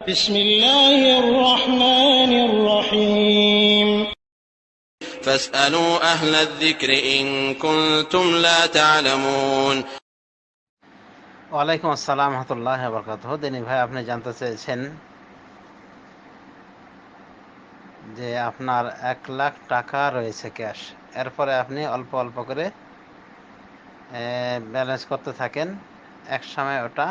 بسم الله الرحمن الرحيم فاسألوا أهل الذكر إن كنتم لا تعلمون। ওয়ালাইকুম আসসালাম রহমতুল্লাহ বরকাতুহ। দিনী ভাই, আপনি জানতে চেয়েছেন যে আপনার 1,00,000 টাকা রয়েছে ক্যাশ, এরপরে আপনি অল্প অল্প করে ব্যালেন্স করতে থাকেন, এক সময় ওটা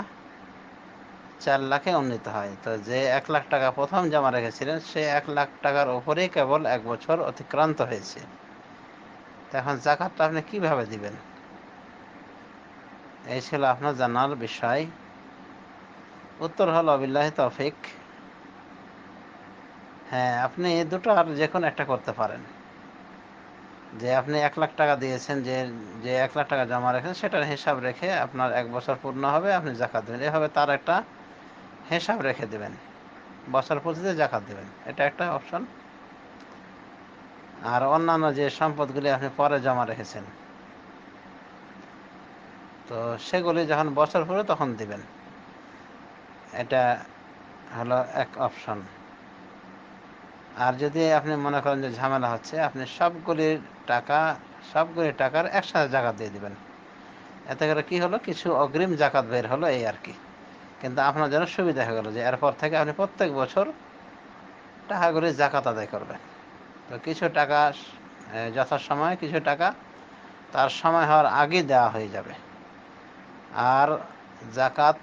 4 লাখে উন্নীত হয়। তো যে 1,00,000 টাকা প্রথম জমা রেখেছিলেন, সে 1,00,000 টাকার উপরেই কেবল 1 বছর অতিক্রান্ত হয়েছে। তো এখন জাকাতটা আপনি কিভাবে দিবেন? এই ছিল আপনার জানার বিষয়। উত্তর হলো বিল্লাহি তৌফিক, হ্যাঁ, আপনি দুটোর যে কোনো একটা করতে পারেন। যে আপনি 1,00,000 টাকা দিয়েছেন, যে 1,00,000 টাকা জমা রেখেছেন, সেটার হিসাব রেখে আপনার 1 বছর পূর্ণ হবে, আপনি জাকাত দেবেন। এভাবে তার একটা হিসাব রেখে দেবেন, বছর প্রতিতে জাকাত দেবেন। এটা একটা অপশন। আর অন্যান্য যে সম্পদগুলি আপনি পরে জমা রেখেছেন, তো সেগুলি যখন বছর পড়ে তখন দিবেন। এটা হলো এক অপশন। আর যদি আপনি মনে করেন যে ঝামেলা হচ্ছে, আপনি সবগুলি টাকার একসাথে জাকাত দিয়ে দিবেন। এতে করে কি হলো, কিছু অগ্রিম জাকাত বের হলো, এই আর কি। কিন্তু আপনার যেন সুবিধা হয়ে গেল যে এরপর থেকে আপনি প্রত্যেক বছর টাকাগুলি জাকাত আদায় করবেন। তো কিছু টাকা যথাসময়ে, কিছু টাকা তার সময় হওয়ার আগে দেওয়া হয়ে যাবে। আর জাকাত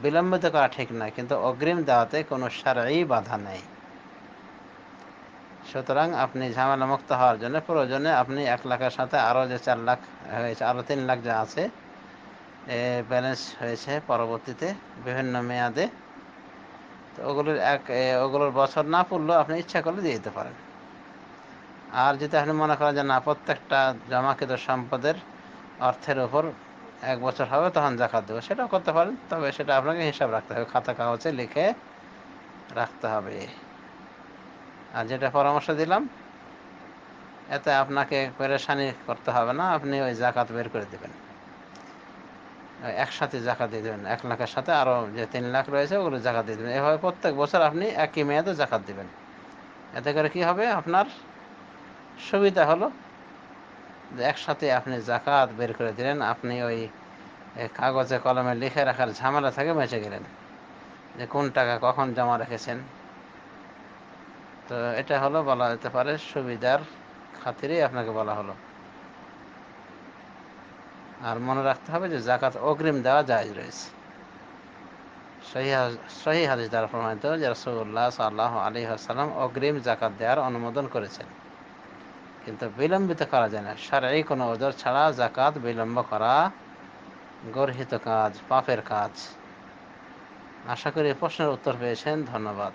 বিলম্বিত করা ঠিক নয়, কিন্তু অগ্রিম দেওয়াতে কোনো শারঈ বাধা নেই। সুতরাং আপনি ঝামেলা মুক্ত হওয়ার জন্য প্রয়োজনে আপনি 1,00,000-এর সাথে আরও যে 4 লাখ হয়েছে, আরও 3 লাখ যা আছে ব্যালেন্স হয়েছে পরবর্তীতে বিভিন্ন মেয়াদে, তো ওগুলোর বছর না পড়লেও আপনি ইচ্ছা করলে দিয়ে দিতে পারেন। আর যদি আপনি মনে করেন যে না, প্রত্যেকটা জমাকৃত সম্পদের অর্থের উপর 1 বছর হবে তখন জাকাত দেবো, সেটাও করতে পারেন। তবে সেটা আপনাকে হিসাব রাখতে হবে, খাতা কাগজে লিখে রাখতে হবে। আর যেটা পরামর্শ দিলাম, এতে আপনাকে পেরেশানি করতে হবে না। আপনি ওই জাকাত বের করে দেবেন, একসাথে জাকাত দিয়ে দেবেন। 1,00,000-এর সাথে আরও যে 3 লাখ রয়েছে, ওগুলো জাকাত দিয়ে দেবেন। এভাবে প্রত্যেক বছর আপনি একই মেয়াদে জাকাত দেবেন। এতে করে কি হবে, আপনার সুবিধা হলো যে একসাথে আপনি জাকাত বের করে দিলেন। আপনি ওই কাগজে কলমে লিখে রাখার ঝামেলা থেকে বেঁচে গেলেন যে কোন টাকা কখন জমা রেখেছেন। তো এটা হলো, বলা যেতে পারে, সুবিধার খাতিরেই আপনাকে বলা হলো। আর মনে রাখতে হবে যে জাকাত অগ্রিম দেওয়া জায়েজ রয়েছে। সহিহ হাদিস দ্বারা প্রমাণিত যে রাসূলুল্লাহ সাল্লাল্লাহু আলাইহি ওয়াসাল্লাম অগ্রিম জাকাত দেওয়ার অনুমোদন করেছেন, কিন্তু বিলম্বিত করা যায় না। শারঈ কোনো ওজর ছাড়া জাকাত বিলম্ব করা গর্হিত কাজ, পাপের কাজ। আশা করি প্রশ্নের উত্তর পেয়েছেন। ধন্যবাদ।